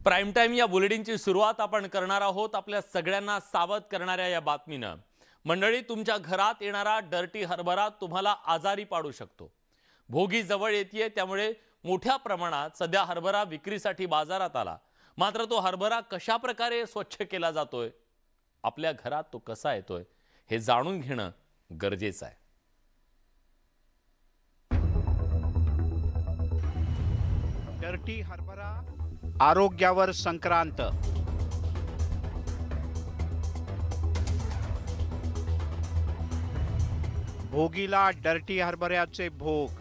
Prime time या बुलेटिनची सुरुवात आपण करणार आहोत आपल्या सगळ्यांना सावध करणाऱ्या या बातमीनं। मंडळी, तुमच्या घरात येणारा डर्टी हरभरा तुम्हाला आजारी पाडू शकतो। भोगी जवळ येते, त्यामुळे मोठ्या प्रमाणात सध्या हरभरा विक्रीसाठी बाजारात आला। मात्र तो हरभरा कशा प्रकारे स्वच्छ केला जातोय, आपल्या घरात तो कसा येतोय हे जाणून घेणं गरजेचं आहे। डर्टी हरभरा आरोग्यावर संक्रांत। भोगीला डर्टी हरभऱ्याचे भोग।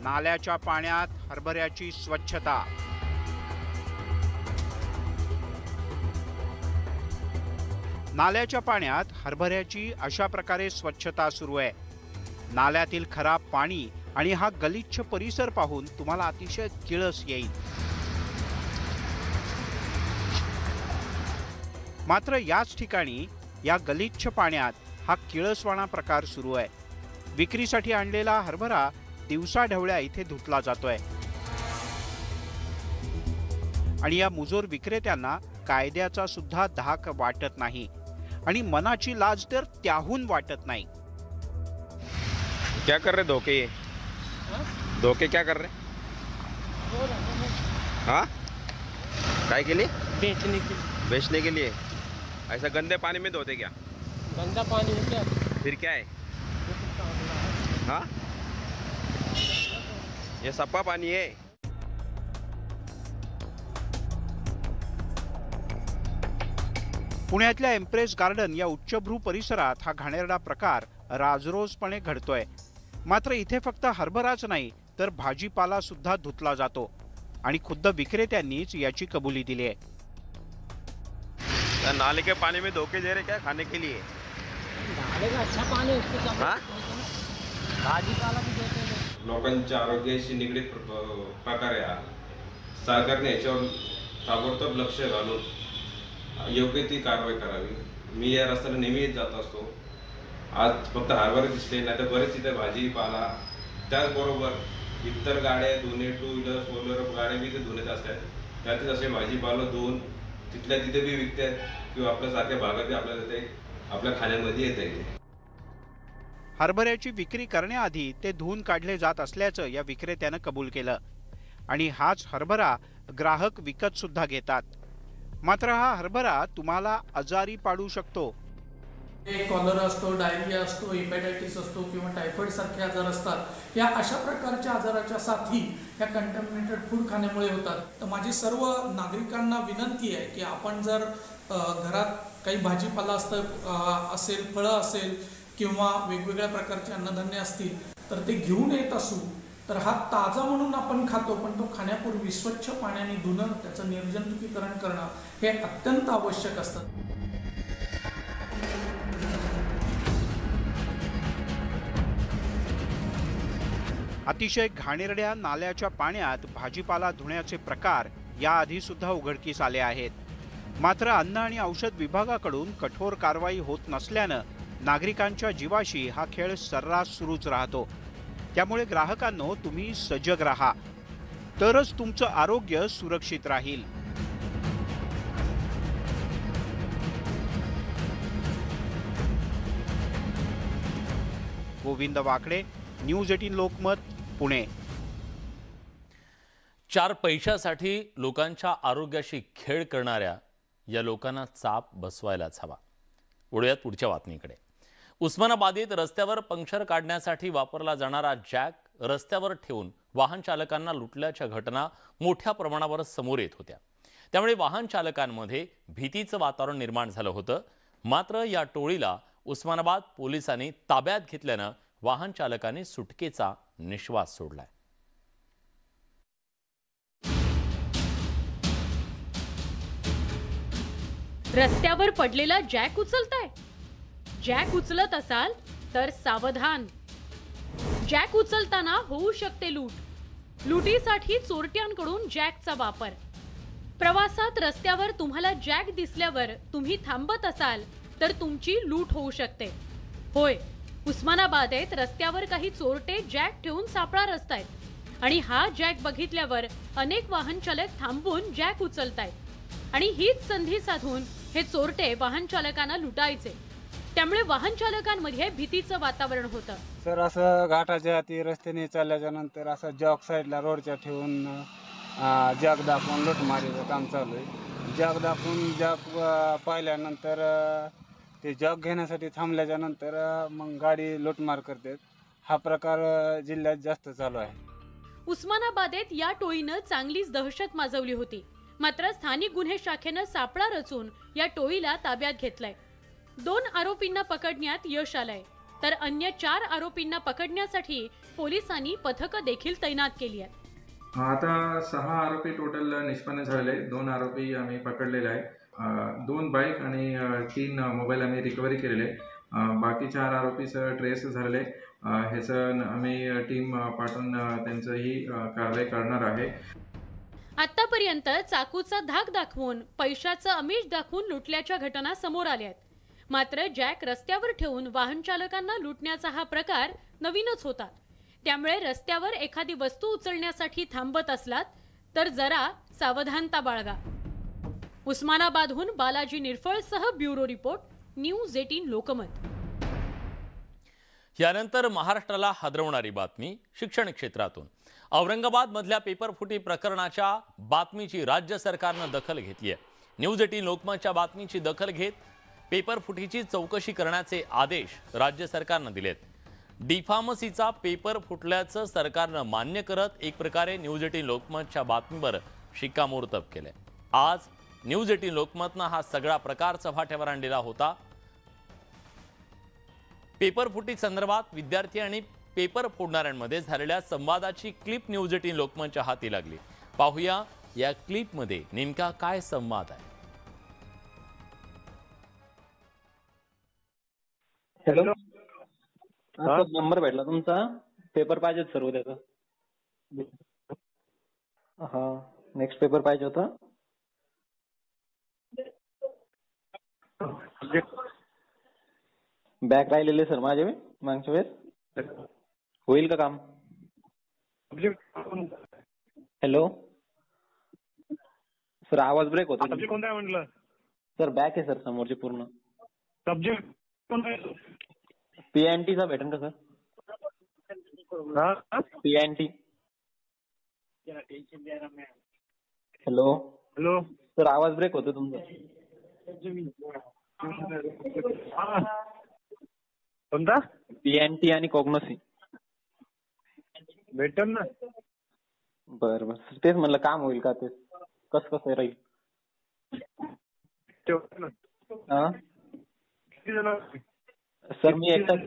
नाल्याच्या पाण्यात हरभऱ्याची स्वच्छता। नाल्याच्या पाण्यात हरभऱ्याची अशा प्रकारे स्वच्छता सुरू आहे। नाल्यातील खराब पाणी आणि हा गलिच्छ परिसर पाहून तुम्हाला अतिशय किळस येईल। मात्र याच ठिकाणी या गलिच्छ पाण्यात हा किळसवाणा प्रकार सुरू आहे। विक्रीसाठी आणलेला हरभरा दिवसाढवळ्या इथे धुतला जातोय आणि या मुजोर विक्रेत्यांना कायद्याचा सुद्धा धाक वाटत नाही आणि मनाची लाज तर त्याहून वाटत नाही। क्या कर रहे धोखे? धोखे क्या कर रहे? हाँ, काय के लिए? बेचने के लिए। ऐसा गंदे पानी में धोते क्या? गंदा पानी है क्या? फिर क्या है? हाँ, ये सप्पा पानी है। पुण्यातल्या एम्प्रेस गार्डन या उच्चभ्रू परिसरात हा घाणेरडा प्रकार राजरोजपणे घडतोय। मात्र इथे फक्त हरभराच नाही तर भाजीपाला सुद्धा धुतला जातो आणि खुद्द विक्रेत्यांनीच याची कबुली दिली आहे। नाले के पानी में धोखे दे रहे क्या खाने के लिए? नाले का अच्छा पानी उसके साथ हाँ? भाजीपाला भी देते हैं। लोकांच्या आरोग्याशी निगडीत प्रकार आहे। सरकारने याच्यावर ताबडतोब लक्ष घालून योग्य ती कारवाई करावी। मी या रस्त्याने नेहमी जात असतो। आज फक्त हरभरे दिसले, नाही तर बरेच इथे भाजीपाला, त्याचबरोबर इतर गाड्या धुणे, टू व्हीलर, फोर व्हीलर गाड्या बी इथे धुण्यात असतात। त्यातच असे भाजीपाला धुवून तिथल्या तिथे बी विकतात किंवा आपल्यासारख्या भागात आपल्याला ते आपल्या खाण्यामध्ये येत आहे। हरभऱ्याची विक्री करण्याआधी ते धुवून काढले जात असल्याचं या विक्रेत्यानं कबूल केलं आणि हाच हरभरा ग्राहक विकत सुद्धा घेतात। मात्र हा हरभरा तुम्हाला आजारी पाडू शकतो। कॉलरा असतो, डायरिया असतो, हेपॅटायटिस असतो किंवा टायफॉइड सारखे आजार असतात। या अशा प्रकारच्या आजाराच्या साथी या कंटॅमिनेटेड फूड खाण्यामुळे होतात। तर माझी सर्व नागरिकांना विनंती आहे की आपण जर घरात काही भाजीपाला असेल, फळं असेल किंवा वेगवेगळ्या प्रकारचे अन्नधान्य असतील तर ते घेऊन येत असू तर हा ताजा म्हणून आपण खातो, पण तो खाण्यापूर्वी स्वच्छ पाण्याने धुणं, त्याचं निर्जंतुकीकरण करणं हे अत्यंत आवश्यक असतं। अतिशय घाणेरड्या नाल्याच्या पाण्यात भाजीपाला धुण्याचे प्रकार याआधी सुद्धा उघडकीस आले आहेत। मात्र अन्न आणि औषध विभागाकडून कठोर कारवाई होत नसल्यानं नागरिकांच्या जीवाशी हा खेळ सर्रास सुरूच राहतो। त्यामुळे ग्राहकांनो, तुम्ही सजग राहा, तरच तुमचं आरोग्य सुरक्षित राहील। गोविंद वाकडे, न्यूज 18 लोकमत, पुणे। 4 पैशासाठी लोकांच्या आरोग्याशी खेळ करणाऱ्या या लोकांना चाप बसवायलाच हवा। वळूयात पुढच्या बातमीकडे। उस्मानाबादेत रस्त्यावर पंक्चर काढण्यासाठी वापरला जाणारा जॅक रस्त्यावर ठेवून वाहन चालकांना लुटल्याच्या घटना मोठ्या प्रमाणावर समोर येत होत्या। त्यामुळे वाहन चालकांमध्ये भीतीचं वातावरण निर्माण झालं होतं। मात्र या टोळीला उस्मानाबाद पोलिसांनी ताब्यात घेतल्यानं वाहन चालकांनी सुटकेचा निश्वास सोडलाय। रस्त्यावर पडलेला जॅक उचलताय? जॅक उचलत असाल तर सावधान। जॅक उचलताना होऊ शकते लूट। लुटीसाठी चोरट्यांकडून जॅकचा वापर। प्रवासात रस्त्यावर तुम्हाला जॅक दिसल्यावर तुम्ही थांबत असाल तर तुमची लूट होऊ शकते। होय, उस्मानाबादेत रस्त्यावर काही चोरटे जॅक ठेवून सापळा रचतायत। आणि हा जॅक बघितल्यावर अनेक वाहन चालक थांबून जॅक उचलतायत आणि हीच संधी साधून हे चोरटे वाहन चालकांना लुटायचे। त्यामुळे वाहन चालकांमध्ये भीतीचं वातावरण होतं। सर असं घाटाच्या ती रस्त्याने चालल्याच्या नंतर असं जॉक साईडला रोडच्या ठेवून जग दाखवून लूटमारीचं काम चालू आहे। जग दाखवून जग पाहिल्यानंतर ते जग घेण्यासाठी थांबल्याच्या नंतर मग गाडी लूटमार करतात। हा प्रकार जिल्ह्यात जास्त चालू आहे। उस्मानाबादेत या टोळीनं चांगलीच दहशत माजवली होती। मात्र स्थानिक गुन्हे शाखेनं सापळा रचून या टोळीला ताब्यात घेतलंय। 2 आरोपींना पकडण्यात यश आलंय, तर अन्य 4 आरोपींना पकडण्यासाठी पोलिसांनी पथकं देखील तैनात केली आहेत। आता 6 आरोपी टोटल निष्पन्न झालेले, 2 आरोपी आम्ही पकडलेले आहे। 2 बाईक आणि 3 मोबाईल आम्ही रिकव्हरी केलेले। बाकी 4 आरोपी ट्रेस झालेले। ह्याचं आम्ही टीम पाठवून त्यांचंही कारवाई करणार आहे। आतापर्यंत चाकूचा धाक दाखवून पैशाचं आमिष दाखवून लुटल्याच्या घटना समोर आल्या आहेत। मात्र जॅक रस्त्यावर ठेवून वाहन चालकांना लुटण्याचा हा प्रकार नवीनच होता। त्यामुळे रस्त्यावर एखादी वस्तू उचलण्यासाठी थांबत असलात तर जरा सावधानता बाळगा। उस्मानाबादहून बालाजी निरफळसह ब्युरो रिपोर्ट, न्यूज 18 लोकमत। यानंतर महाराष्ट्राला हादरवणारी बातमी शिक्षण क्षेत्रातून। औरंगाबाद मधल्या पेपर फुटी प्रकरणाच्या बातमीची राज्य सरकारनं दखल घेतली आहे। न्यूज 18 लोकमतच्या बातमीची दखल घेत पेपर फुटीची चौकशी करण्याचे आदेश राज्य सरकारनं दिलेत। डिफार्मसीचा पेपर फुटल्याचं सरकारनं मान्य करत एक प्रकारे न्यूज 18 लोकमतच्या बातमीवर शिक्कामोर्तब केलंय। आज न्यूज 18 लोकमतनं हा सगळा प्रकार चव्हाट्यावर आणलेला होता। पेपर फुटी संदर्भात विद्यार्थी आणि पेपर फोडणाऱ्यांमध्ये झालेल्या संवादाची क्लिप न्यूज 18 लोकमतच्या हाती लागली। पाहूया या क्लिपमध्ये नेमका काय संवाद आहे। हॅलो, नंबर भेटला तुमचा, पेपर पाहिजे सर उद्याचा। हा, नेक्स्ट पेपर पाहिजे होता। बॅक राहिलेले सर माझे मागच्या वेळेस, होईल का काम? हॅलो सर, आवाज ब्रेक होतो। सब्जेक्ट कोणता आहे म्हटलं? सर बॅक आहे सर समोरची पूर्ण। सब्जेक्ट कोणता आहे? PNT चा भेटेल का sir? PNT। Hello hello sir, आवाज ब्रेक होतो तुमचा। कोणता? PNT आणि कॉग्नोसी भेटेल ना। बरं बरं, तेच म्हणलं काम होईल का, ते कसं राहील? हा सर, मी एकटाच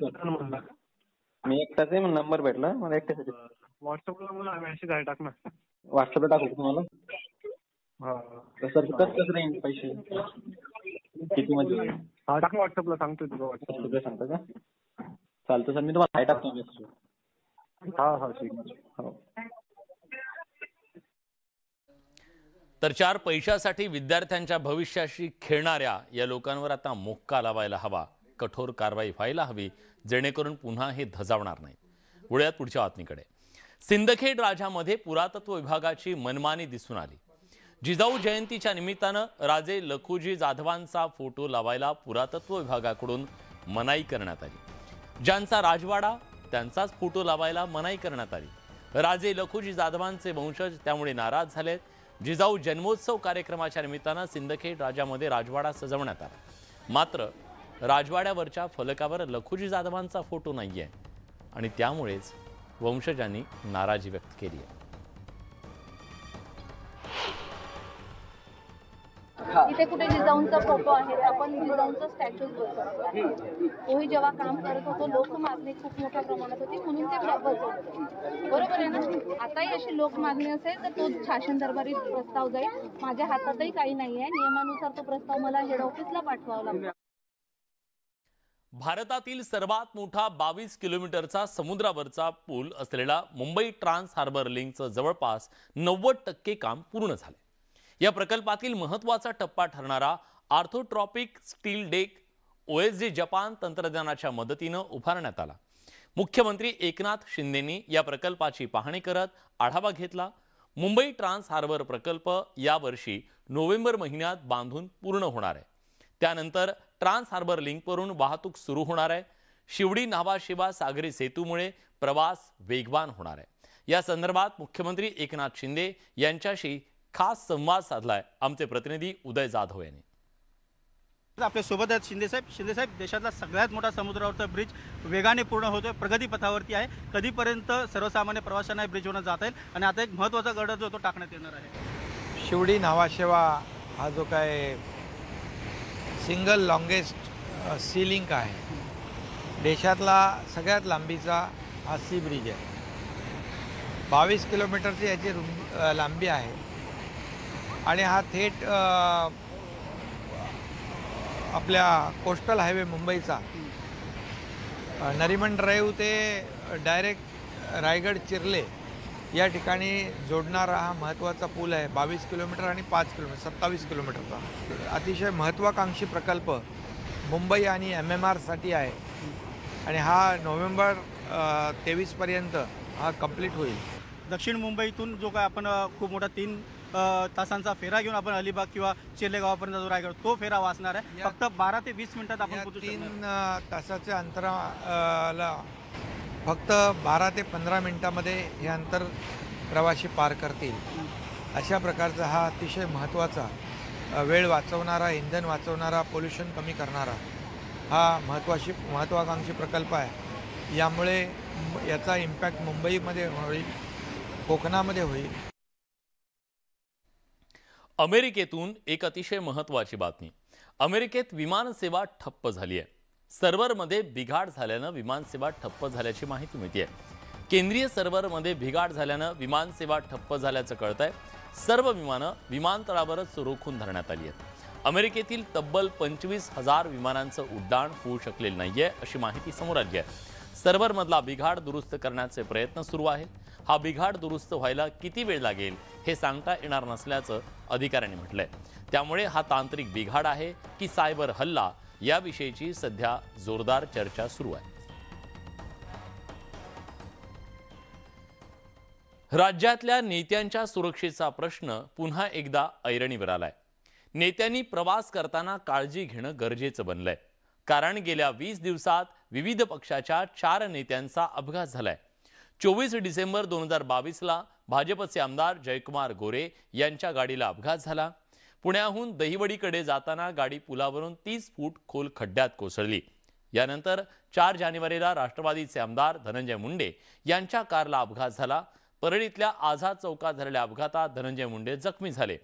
आहे, नंबर भेटला मला एकट्यासाठी। व्हॉट्सअपला मला मेसेज आहे, टाक ना। व्हॉट्सअपला टाकू तुम्हाला? सर कसं राहील पैसे किती मध्ये? हा टाक, व्हॉट्सअपला सांगतो तुला। व्हॉट्सअपला सांगता का? चालतं सर, मी तुम्हाला हाय टाकतो मेसेज। हा हा ठीक आहे। हो। तर 4 पैशासाठी विद्यार्थ्यांच्या भविष्याशी खेळणाऱ्या या लोकांवर आता मोक्का लावायला हवा, कठोर कारवाई व्हायला हवी, जेणेकरून पुन्हा हे धजावणार नाही। वळूयात पुढच्या बातमीकडे। सिंदखेड राजामध्ये पुरातत्व विभागाची मनमानी दिसून आली। जिजाऊ जयंतीच्या निमित्तानं राजे लखुजी जाधवांचा फोटो लावायला पुरातत्व विभागाकडून मनाई करण्यात आली। ज्यांचा राजवाडा त्यांचाच फोटो लावायला मनाई करण्यात आली। राजे लखुजी जाधवांचे वंशज त्यामुळे नाराज झालेत। जिजाऊ जन्मोत्सव कार्यक्रमाच्या निमित्तानं सिंदखेड राजामध्ये राजवाडा सजवण्यात आला, मात्र राजवाड्यावरच्या फलकावर लखुजी जाधवांचा फोटो नाहीये आणि त्यामुळेच वंशजांनी नाराजी व्यक्त केली आहे। इथे कुठे जिजाऊंचा फोटो आहे, आपण जिजाऊंचा स्टॅच्यूज बसवतो। तोही जेव्हा काम करत होतो, लोकमागणी खूप मोठ्या प्रमाणात होती, म्हणून ते बसवतो। बरोबर आहे ना? आताही अशी लोकमागणी असेल तर तो शासन दरबारी प्रस्ताव जाईल। माझ्या हातातही काही नाही आहे, नियमानुसार तो प्रस्ताव मला हेड ऑफिसला पाठवावा लागतो। भारतातील सर्वात मोठा 22 किलोमीटरचा समुद्रावरचा पूल असलेला मुंबई ट्रान्स हार्बर लिंकचं जवळपास 90% काम पूर्ण झाले। या प्रकल्पातील महत्त्वाचा टप्पा ठरणारा आर्थोट्रॉपिक स्टील डेक OSG जपान तंत्रज्ञानाच्या मदतीनं उभारण्यात आला। मुख्यमंत्री एकनाथ शिंदेंनी या प्रकल्पाची पाहणी करत आढावा घेतला। मुंबई ट्रान्स हार्बर प्रकल्प यावर्षी नोव्हेंबर महिन्यात बांधून पूर्ण होणार आहे। त्यानंतर ट्रान्स हार्बर लिंकवरून वाहतूक सुरू होणार आहे। शिवडी न्हावा सागरी सेतूमुळे प्रवास वेगवान होणार आहे। या संदर्भात मुख्यमंत्री एकनाथ शिंदे यांच्याशी खास संवाद साधलाय आमचे प्रतिनिधी उदय जाधव यांनी। आपल्या सोबत आहेत शिंदे साहेब, देशातला सगळ्यात मोठा समुद्रावरचा ब्रिज वेगाने पूर्ण होतोय, प्रगती पथावरती आहे। कधीपर्यंत सर्वसामान्य प्रवाशांना ब्रिजवरून जाता येईल आणि आता एक महत्त्वाचा गड जो तो टाकण्यात येणार आहे। शिवडी न्हावा हा जो काय सिंगल लॉंगेस्ट सी लिंक आहे, देशातला सगळ्यात लांबीचा हा सी ब्रिज आहे। 22 किलोमीटरची याची लांबी आहे आणि हा थेट आपल्या कोस्टल हायवे मुंबईचा नरिमन ड्राईव्ह ते डायरेक्ट रायगड चिर्ले या ठिकाणी जोडणारा हा महत्त्वाचा पूल आहे। 22 किलोमीटर आणि 5 किलोमीटर 27 किलोमीटरचा अतिशय महत्त्वाकांक्षी प्रकल्प मुंबई आणि MMRसाठी आहे आणि हा नोव्हेंबर 23पर्यंत हा कंप्लीट होईल। दक्षिण मुंबईतून जो काय आपण खूप मोठा 3 तासांचा फेरा घेऊन आपण अलिबाग किंवा चिर्ले गावापर्यंत जो रायगड तो फेरा वाचणार आहे। फक्त 12 ते 20 मिनिटात आपण पोहोचू शकणार। 3 तासाच्या अंतराला फक्त 12 ते 15 मिनिटांमध्ये हे अंतर प्रवासी पार करतील। अशा प्रकारचा हा अतिशय महत्त्वाचा वेळ वाचवणारा, इंधन वाचवणारा, पोल्युशन कमी करणारा हा महत्त्वाकांक्षी प्रकल्प आहे। यामुळे याचा इम्पॅक्ट मुंबईमध्ये होईल, कोकणामध्ये होईल। अमेरिकेतून एक अतिशय महत्त्वाची बातमी। अमेरिकेत विमानसेवा ठप्प झाली आहे। सर्व्हरमध्ये बिघाड झाल्यानं विमानसेवा ठप्प झाल्याची माहिती मिळते। केंद्रीय सर्व्हरमध्ये बिघाड झाल्यानं विमानसेवा ठप्प झाल्याचं कळतंय। सर्व विमानं विमानतळावरच रोखून धरण्यात आली आहेत। अमेरिकेतील तब्बल 25,000 विमानांचं उड्डाण होऊ शकलेलं नाहीये अशी माहिती समोर आली आहे। सर्व्हरमधला बिघाड दुरुस्त करण्याचे प्रयत्न सुरू आहेत। हा बिघाड दुरुस्त व्हायला किती वेळ लागेल हे सांगता येणार नसल्याचं अधिकाऱ्यांनी म्हटलंय। त्यामुळे हा तांत्रिक बिघाड आहे की सायबर हल्ला याविषयीची सध्या जोरदार चर्चा सुरू आहे। राज्यातल्या नेत्यांच्या सुरक्षेचा प्रश्न पुन्हा एकदा ऐरणीवर आलाय। नेत्यांनी प्रवास करताना काळजी घेणं गरजेचं बनलंय, कारण गेल्या 20 दिवसात विविध पक्षाच्या 4 नेत्यांचा अपघात झालाय। 24 डिसेंबर 2022ला भाजपचे आमदार जयकुमार गोरे यांच्या गाडीला अपघात झाला। पुण्याहून दहिवडीकडे जाताना गाडी पुलावरून 30 फूट खोल खड्ड्यात कोसळली। यानंतर 4 जानेवारीला राष्ट्रवादीचे आमदार धनंजय मुंडे यांच्या कारला अपघात झाला। परळीतल्या आझाद चौकात झालेल्या अपघातात धनंजय मुंडे जखमी झाले।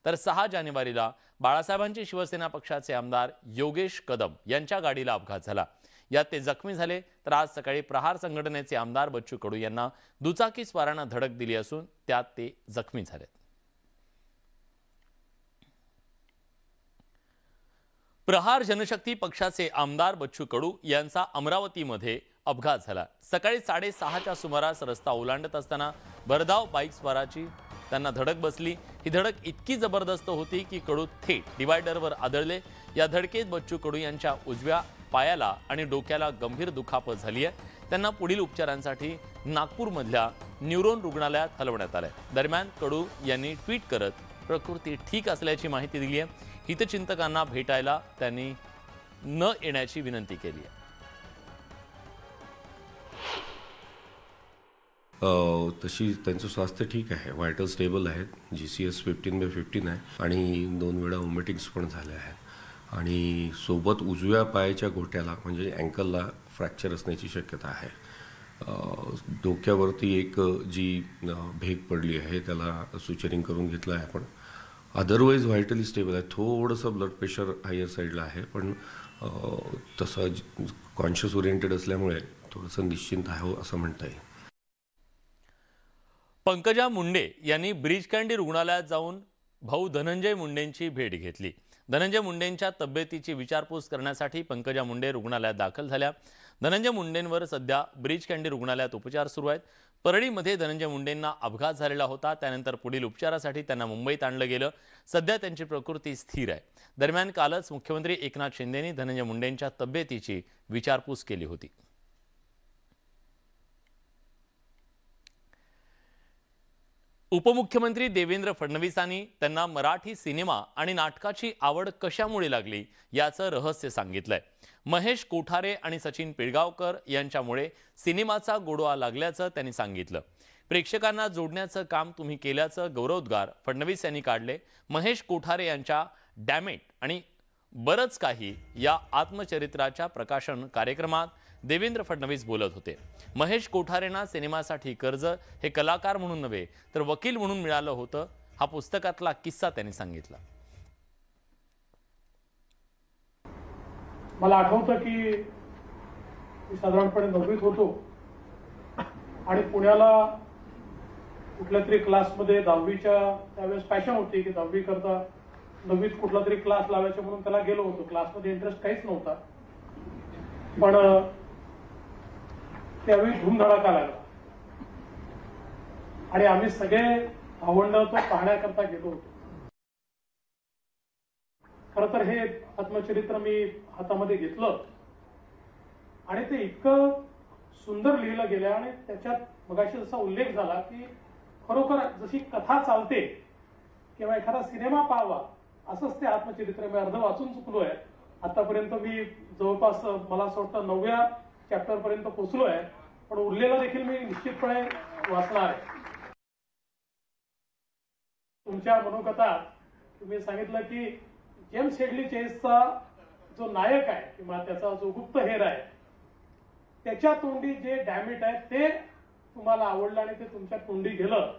तर 6 जानेवारीला बाळासाहेबांचे शिवसेना पक्षाचे आमदार योगेश कदम यांच्या गाडीला अपघात झाला। यात ते जखमी झाले। तर आज सकाळी प्रहार संघटनेचे आमदार बच्चू कडू यांना दुचाकी स्वारानं धडक दिली असून त्यात ते जखमी झाले। प्रहार जनशक्ती पक्षाचे आमदार बच्चू कडू यांचा अमरावतीमध्ये अपघात झाला। सकाळी 6:30च्या सुमारास रस्ता ओलांडत असताना भरधाव बाईक स्वाराची त्यांना धडक बसली। ही धडक इतकी जबरदस्त होती की कडू थेट डिवायडरवर आदळले। या धडकेत बच्चू कडू यांच्या उजव्या पायाला आणि डोक्याला गंभीर दुखापत झाली आहे। त्यांना पुढील उपचारांसाठी नागपूरमधल्या न्यूरोन रुग्णालयात हलवण्यात आले। दरम्यान कडू यांनी ट्विट करत प्रकृती ठीक असल्याची माहिती दिली आहे। हितचिंतकांना भेटायला त्यांनी न येण्याची विनंती केली आहे। तशी त्यांचं स्वास्थ्य ठीक आहे, व्हायटल स्टेबल आहेत, GCS 15/15 आहे आणि 2 वेळा वॉमिटिंग्स पण झाल्या आहेत आणि सोबत उजव्या पायाच्या घोट्याला म्हणजे अँकलला फ्रॅक्चर असण्याची शक्यता आहे। डोक्यावरती एक जी भेग पडली आहे त्याला सुचरिंग करून घेतलं आहे आपण। अदरवाईज व्हायटली स्टेबल आहे। थोडंसं ब्लड प्रेशर हायर साईडला आहे पण तसं कॉन्शियस ओरिएंटेड असल्यामुळे थोडंसं निश्चिंत आहे असं म्हणता येईल। पंकजा मुंडे यांनी ब्रीच कँडी रुग्णालयात जाऊन भाऊ धनंजय मुंडेंची भेट घेतली। धनंजय मुंडेंच्या तब्येतीची विचारपूस करण्यासाठी पंकजा मुंडे रुग्णालयात दाखल झाल्या। धनंजय मुंडेंवर सध्या ब्रीच कँडी रुग्णालयात उपचार सुरू आहेत। परळीमध्ये धनंजय मुंडेंना अपघात झालेला होता, त्यानंतर पुढील उपचारासाठी त्यांना मुंबईत आणलं गेलं। सध्या त्यांची प्रकृती स्थिर आहे। दरम्यान कालच मुख्यमंत्री एकनाथ शिंदेंनी धनंजय मुंडेंच्या तब्येतीची विचारपूस केली होती। उपमुख्यमंत्री देवेंद्र फडणवीसांनी त्यांना मराठी सिनेमा आणि नाटकाची आवड कशामुळे लागली याचं रहस्य सांगितलंय. महेश कोठारे आणि सचिन पिळगावकर यांच्यामुळे सिनेमाचा गोडवा लागल्याचं त्यांनी सांगितलं. प्रेक्षकांना जोडण्याचं काम तुम्ही केल्याचं गौरवोद्गार फडणवीस यांनी काढले. महेश कोठारे यांच्या डॅमेट आणि बरंच काही या आत्मचरित्राच्या प्रकाशन कार्यक्रमात देवेंद्र फडणवीस बोलत होते. महेश कोठारेंना सिनेमासाठी कर्ज हे कलाकार म्हणून नव्हे तर वकील म्हणून मिळालं होतं. हा पुस्तकातला किस्सा त्यांनी सांगितला. मला आठवतं की मी साधारणपणे 9वीत होतो आणि पुण्याला कुठल्या तरी क्लासमध्ये 10वीच्या त्यावेळेस पॅशन होती की 10वी करता 9वीत कुठला तरी क्लास लावायचा म्हणून त्याला गेलो होतो. क्लासमध्ये इंटरेस्ट काहीच नव्हता, पण त्यावेळी धूमधडाका लागला आणि आम्ही सगळे भावंड तो पाहण्याकरता गेलो होतो. खरं तर हे आत्मचरित्र मी हातामध्ये घेतलं आणि ते इतकं सुंदर लिहिलं गेलं आणि त्याच्यात मगाशी जसा उल्लेख झाला की खरोखर जशी कथा चालते किंवा एखादा सिनेमा पाहावा असंच ते आत्मचरित्र मी अर्ध वाचून चुकलोय. आतापर्यंत मी जवळपास मला असं वाटतं 9व्या चॅप्टर पर्यंत पोहोचलोय, पण उरलेला देखील मी निश्चितपणे वाचणार आहे. तुमच्या मनोगतात तुम्ही सांगितलं की जेम्स हेडली चेसचा जो नायक आहे किंवा त्याचा जो गुप्त हेर आहे त्याच्या तोंडी जे डॅमेट आहे ते तुम्हाला आवडलं आणि ते तुमच्या तोंडी गेलं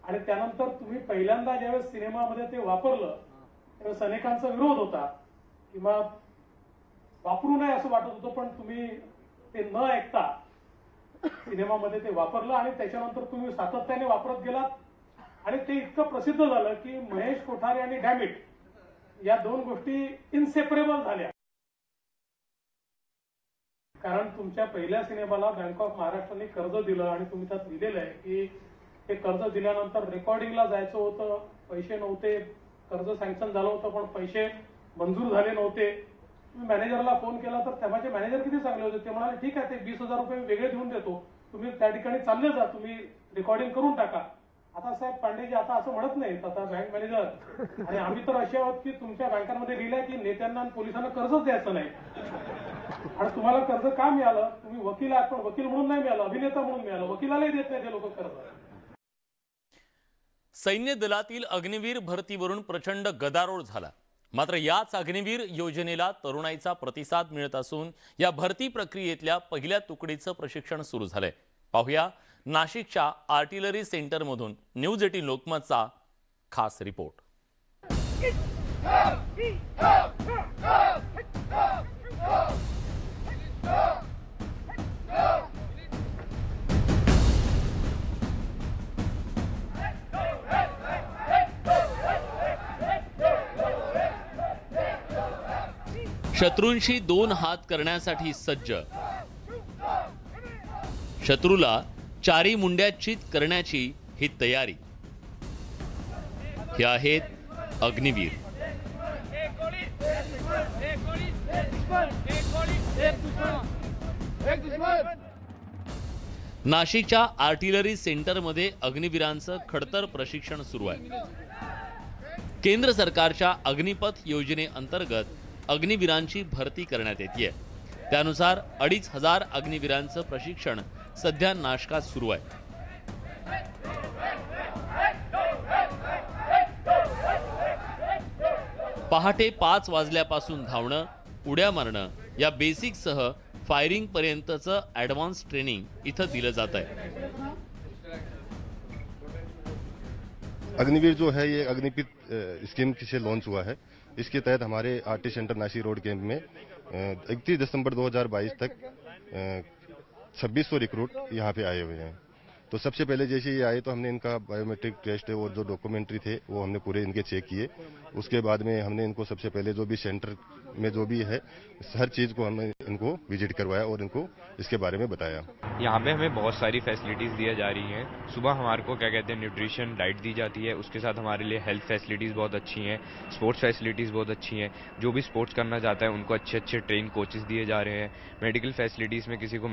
आणि त्यानंतर तुम्ही पहिल्यांदा ज्यावेळेस सिनेमामध्ये ते वापरलं त्यावेळेस अनेकांचा विरोध होता किंवा वापरू नये असं वाटत होतं, पण तुम्ही ते न ऐकता सिनेमामध्ये ते वापरलं आणि त्याच्यानंतर तुम्ही सातत्याने वापरत गेलात आणि ते इतकं प्रसिद्ध झालं की महेश कोठारे आणि डॅमिट या दोन गोष्टी इनसेपरेबल झाल्या. कारण तुमच्या पहिल्या सिनेमाला बँक ऑफ महाराष्ट्राने कर्ज दिलं आणि तुम्ही त्यात लिहिलेलं आहे की ते कर्ज दिल्यानंतर रेकॉर्डिंगला जायचं होतं, पैसे नव्हते, कर्ज सँक्शन झालं होतं पण पैसे मंजूर झाले नव्हते. तुम्ही मॅनेजरला फोन केला तर तेव्हाचे मॅनेजर किती चांगले होते, ते म्हणाले ठीक आहे ते 20,000 रुपये वेगळे देऊन देतो, तुम्ही त्या ठिकाणी चालले जा, तुम्ही रेकॉर्डिंग करून टाका. आता साहेब पांडेजी आता असं म्हणत नाहीत, आता बँक मॅनेजर आणि आम्ही तर असे आहोत की तुमच्या बँकांमध्ये लिहिलंय की नेत्यांना आणि पोलिसांना कर्जच द्यायचं नाही आणि तुम्हाला कर्ज का मिळालं, तुम्ही वकील आहात पण वकील म्हणून नाही मिळालं, अभिनेता म्हणून मिळालं, वकिलालाही देत नाही ते लोक कर्ज. सैन्य दलातील अग्निवीर भरतीवरून प्रचंड गदारोळ झाला. मात्र याच अग्निवीर योजनेला तरुणाईचा प्रतिसाद मिळत असून या भरती प्रक्रियेतल्या पहिल्या तुकडीचं प्रशिक्षण सुरू झालंय. पाहूया नाशिकच्या आर्टिलरी सेंटरमधून न्यूज 18 लोकमतचा खास रिपोर्ट. शत्रूंशी 2 हात करण्यासाठी सज्ज, शत्रूला 4 मुंड्या चित करण्याची ही तयारी. हे आहेत अग्निवीर. नाशिकच्या आर्टिलरी सेंटरमध्ये अग्निवीरांचं खडतर प्रशिक्षण सुरू आहे. केंद्र सरकारच्या अग्निपथ योजनेअंतर्गत अग्निवीरांची भरती करण्यात येते. त्यानुसार 2,500 अग्निवीरांचं प्रशिक्षण सध्या नाशकात सुरू आहे. पहाटे 5 वाजल्यापासून धावणं, उड्या मारणं या बेसिकसह फायरिंग पर्यंतचं ॲडव्हान्स ट्रेनिंग इथं दिलं जात आहे. अग्निवीर जो है ये अग्निपथ स्कीम से लॉन्च हुआ है. इसके तहत हमारे RT centre Nashik road camp में 31 दिसंबर 2022 तक 2600 रिक्रूट यहाँ पे आए हुए हैं. तो सबसे पहले जैसे ये आए तो हमने इनका बायोमेट्रिक टेस्ट और जो डॉक्यूमेंट्री थे वो हमने पूरे इनके चेक किए. उसके बाद में हमने इनको सबसे पहले जो भी सेंटर में जो भी है हर चीज़ को हमने इनको विजिट करवाया और इनको इसके बारे में बताया. यहाँ पे हमें बहुत सारी फैसिलिटीज़ दी जा रही हैं. सुबह हमारे को क्या कहते हैं न्यूट्रिशन डाइट दी जाती है. उसके साथ हमारे लिए हेल्थ फैसिलिटीज़ बहुत अच्छी हैं, स्पोर्ट्स फैसिलिटीज़ बहुत अच्छी हैं. जो भी स्पोर्ट्स करना चाहता है उनको अच्छे ट्रेन कोचेस दिए जा रहे हैं. मेडिकल फैसिलिटीज़ में किसी को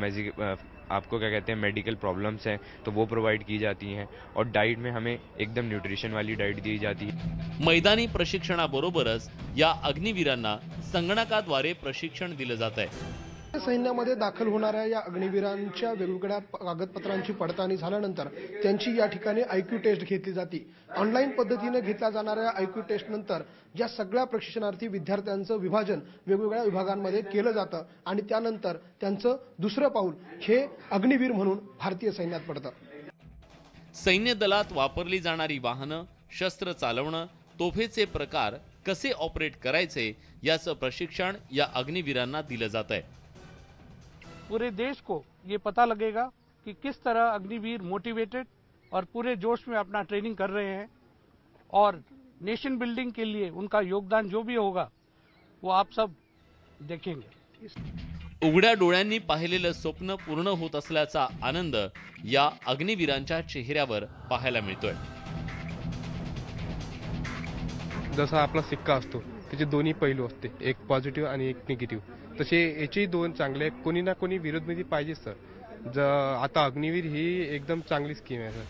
आपको क्या कहते हैं मेडिकल प्रॉब्लम्स हैं तो वो प्रोवाइड की जाती हैं, और डाइट में हमें एकदम न्यूट्रिशन वाली डाइट दी जाती है। मैदानी प्रशिक्षणाबरोबरच या अग्निवीरांना संगणकाद्वारे प्रशिक्षण दिलं जात आहे। सैन्यामध्ये दाखल होणाऱ्या या अग्निवीरांच्या वेगवेगळ्या कागदपत्रांची पडताळणी झाल्यानंतर त्यांची या ठिकाणी आयक्यू टेस्ट घेतली जाते। ऑनलाईन पद्धतीने घेतल्या जाणाऱ्या आयक्यू टेस्ट नंतर या सगळ्या प्रशिक्षणार्थी विद्यार्थ्यांचं विभाजन वेगवेगळ्या विभागांमध्ये केलं जातं आणि त्यानंतर त्यांचं दुसरं पाऊल हे अग्निवीर म्हणून भारतीय सैन्यात पडतं। सैन्य दलात वापरली जाणारी वाहनं, शस्त्र चालवणं, तोफेचे प्रकार कसे ऑपरेट करायचे याचं प्रशिक्षण या अग्निवीरांना दिलं जात आहे। पूरे देश को ये पता लगेगा कि किस तरह अग्निवीर मोटिवेटेड और पूरे जोश में अपना ट्रेनिंग कर रहे हैं, और नेशन बिल्डिंग के लिए उनका योगदान जो भी होगा वो आप सब देखेंगे। उघड्या डोळ्यांनी पाहिलेलं स्वप्न पूर्ण होत असल्याचा आनंद या अग्निवीरांच्या चेहऱ्यावर पाहायला मिळतोय। जसा आपला सिक्का असतो त्याचे दोन्ही पैलू असते, एक पॉझिटिव्ह आणि एक निगेटिव्ह, तसे याचे दोन चांगले कोणी ना कोणी विरोधमध्ये पाहिजे सर। आता अग्निवीर ही एकदम चांगली स्कीम आहे सर।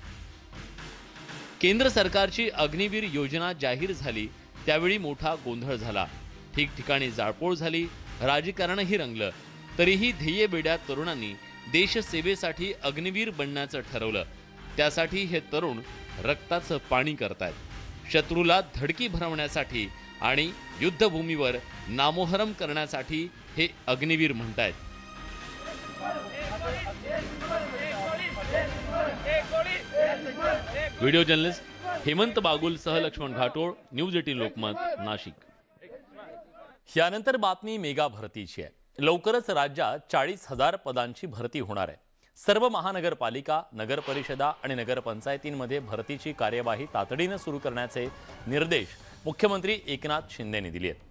केंद्र सरकारची अग्निवीर योजना जाहीर झाली त्यावेळी मोठा गोंधळ झाला, ठिकठिकाणी जाळपोळ झाली, राजकारणही रंगलं। तरीही ध्येयवेड्या तरुणांनी देशसेवेसाठी अग्निवीर बनण्याचं ठरवलं। त्यासाठी हे तरुण रक्ताचं पाणी करतायत। शत्रूला धडकी भरवण्यासाठी आणि युद्धभूमीवर नामोहरम करण्यासाठी हे अग्निवीर म्हणतायत। व्हिडिओ जर्नलिस्ट हेमंत बागुल सह लक्ष्मण घाटोळ, न्यूज 18 लोकमत, नाशिक। यानंतर बातमी मेगा भरतीची आहे। लवकरच राज्यात 40,000 पदांची भरती होणार आहे। सर्व महानगरपालिका, नगरपरिषदा आणि नगरपंचायतींमध्ये भरतीची कार्यवाही तातडीने सुरू करण्याचे निर्देश मुख्यमंत्री एकनाथ शिंदेंनी दिले आहेत।